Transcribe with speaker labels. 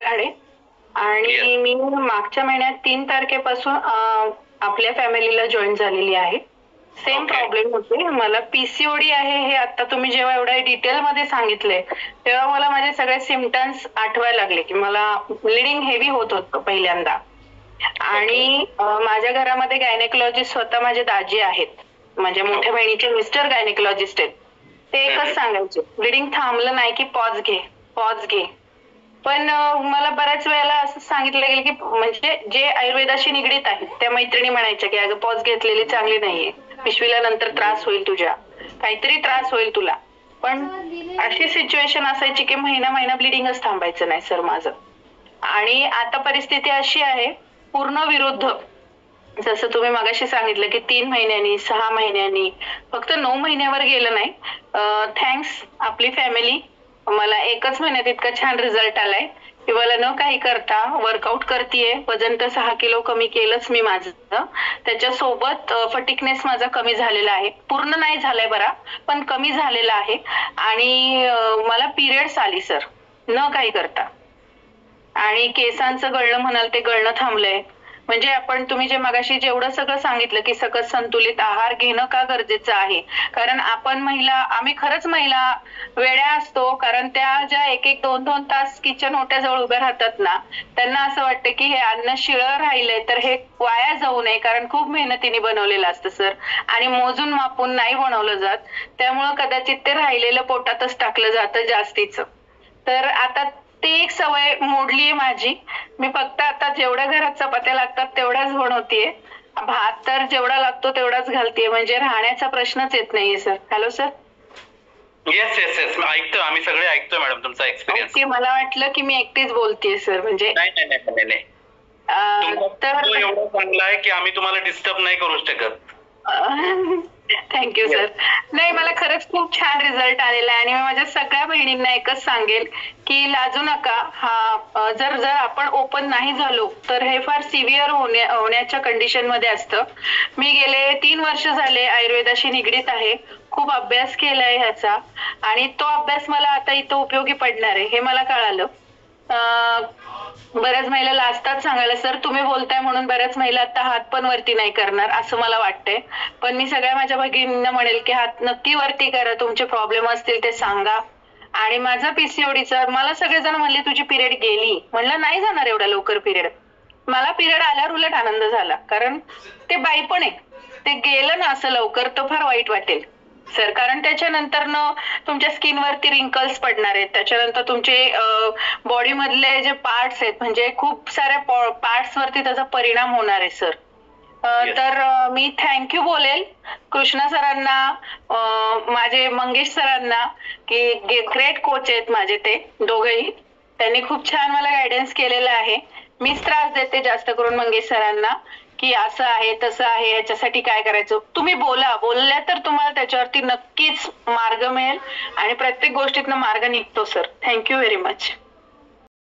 Speaker 1: आहे
Speaker 2: येस.
Speaker 1: आणि मी मागच्या महिन्यात 3 तारखेपासून आपल्या फॅमिलीला जॉईन झालेली आहे. Same
Speaker 2: okay.
Speaker 1: प्रॉब्लेम होते. मला पीसीओडी आहे हे आता तुम्ही जेव्हा एवढ्या डिटेलमध्ये सांगितले तेव्हा मला माझे सगळे सिम्पटम्स आठवायला लागले की मला ब्लिडिंग हेवी होत होतं पहिल्यांदा. आणि माझ्या घरामध्ये गायनेकोलॉजिस्ट स्वतः माझे दाजी आहेत. माझ्या मोठ्या बहिणीचे मिस्टर गायनेकोलॉजिस्ट आहेत. ते एकच सांगायचे ब्लिडिंग थांबलं नाही की पॉज घे, पॉज घे. पण मला बऱ्याच वेळेला असं सांगितलं गेलं की म्हणजे जे आयुर्वेदाशी निगडीत आहेत त्या मैत्रिणी म्हणायच्या की अगं पॉज घेतलेली चांगली नाहीये, पिशवीला नंतर त्रास होईल तुझ्या, काहीतरी त्रास होईल तुला. पण अशी सिच्युएशन असायची की महिना महिना ब्लिडिंगच थांबायचं नाही सर माझं. आणि आता परिस्थिती अशी आहे पूर्ण विरुद्ध. जसं तुम्ही मगाशी सांगितलं की 3 महिन्यांनी 6 महिन्यांनी फक्त 9 महिन्यावर गेलं नाही. थँक्स आपली फॅमिली मला एकच महिन्यात इतका छान रिझल्ट आलाय की मला न काही करता वर्कआउट करतेय. वजन तर 6 किलो कमी केलंच मी माझं. त्याच्यासोबत फटिकनेस माझा कमी झालेला आहे. पूर्ण नाही झालाय बरा पण कमी झालेला आहे. आणि मला पिरियड्स आली सर न काही करता. आणि केसांचं गळणं म्हणाल ते गळणं थांबलंय. म्हणजे आपण तुम्ही जे मगाशी जेवढं सगळं सांगितलं की सकस संतुलित आहार घेणं का गरजेचं आहे. कारण आपण महिला आम्ही खरंच महिला वेड्या असतो. कारण त्या ज्या 1-1, 2-2 तास किचन ओट्याजवळ उभ्या राहतात ना त्यांना असं वाटतं की हे अन्न शिळं राहिलंय तर हे वाया जाऊ नये कारण खूप मेहनतीने बनवलेलं असतं सर. आणि मोजून मापून नाही बनवलं जात. त्यामुळं कदाचित ते राहिलेलं पोटातच टाकलं जातं जास्तीचं. तर आता ती एक सवय मोडलीये माझी. मी फक्त आता जेवढ्या घरात चपात्या लागतात तेवढ्याच बनवतेय. भात तर जेवढा लागतो तेवढाच घालतेय म्हणजे राहण्याचा प्रश्नच येत नाहीये sir. Hello sir.
Speaker 2: Yes yes yes ऐकतो, आम्ही सगळे ऐकतोय मॅडम तुमचा एक्सपिरियन्स.
Speaker 1: ओके, मला वाटलं की मी एकटीच बोलतेय सर म्हणजे.
Speaker 2: नाही नाही नाही नाही. तुमचा एवढा चांगला आहे की आम्ही तुम्हाला डिस्टर्ब नाही करू शकत.
Speaker 1: Thank you sir. नाही मला खरंच खूप छान रिझल्ट आलेला आहे आणि मी माझ्या सगळ्या बहिणींना एकच सांगेल की लाजू नका. हा जर जर आपण ओपन नाही झालो तर हे फार सिव्हिअर होण्याच्या कंडिशन मध्ये असतं. मी गेले 3 वर्ष झाले आयुर्वेदाशी निगडीत आहे. खूप अभ्यास केलाय ह्याचा आणि तो अभ्यास मला आता इथं उपयोगी पडणार आहे हे मला कळालं. बऱ्याच महिला लाजतात सांगायला सर तुम्ही बोलताय म्हणून बऱ्याच महिला आता हात पण वरती नाही करणार असं मला वाटतंय. पण मी सगळ्या माझ्या भगिनींना म्हणेल की हात नक्की वरती करा. तुमचे प्रॉब्लेम असतील ते सांगा. आणि माझा पीसीओडीचा मला सगळेजण म्हणले तुझी पिरियड गेली. म्हणलं नाही जाणार एवढा लवकर पिरियड. मला पिरियड आल्यावर उलट आनंद झाला कारण ते बाईपण आहे. ते गेलं ना असं लवकर तर फार वाईट वाटेल सर. कारण त्याच्यानंतर तुमच्या स्किनवरती रिंकल्स पडणार आहेत. त्याच्यानंतर तुमचे बॉडी मधले जे पार्ट्स आहेत म्हणजे खूप साऱ्या पार्ट्स वरती त्याचा परिणाम होणार आहे सर. तर मी थँक्यू बोलेल कृष्णा सरांना, माझे मंगेश सरांना की ग्रेट कोच आहेत माझे ते दोघेही. त्यांनी खूप छान मला गायडन्स केलेलं आहे. मीच त्रास देते जास्त करून मंगेश सरांना की असं आहे तसं आहे याच्यासाठी काय करायचं. तुम्ही बोलल्या तर तुम्हाला त्याच्यावरती नक्कीच मार्ग मिळेल आणि प्रत्येक गोष्टीतनं मार्ग निघतो सर. Thank you very much.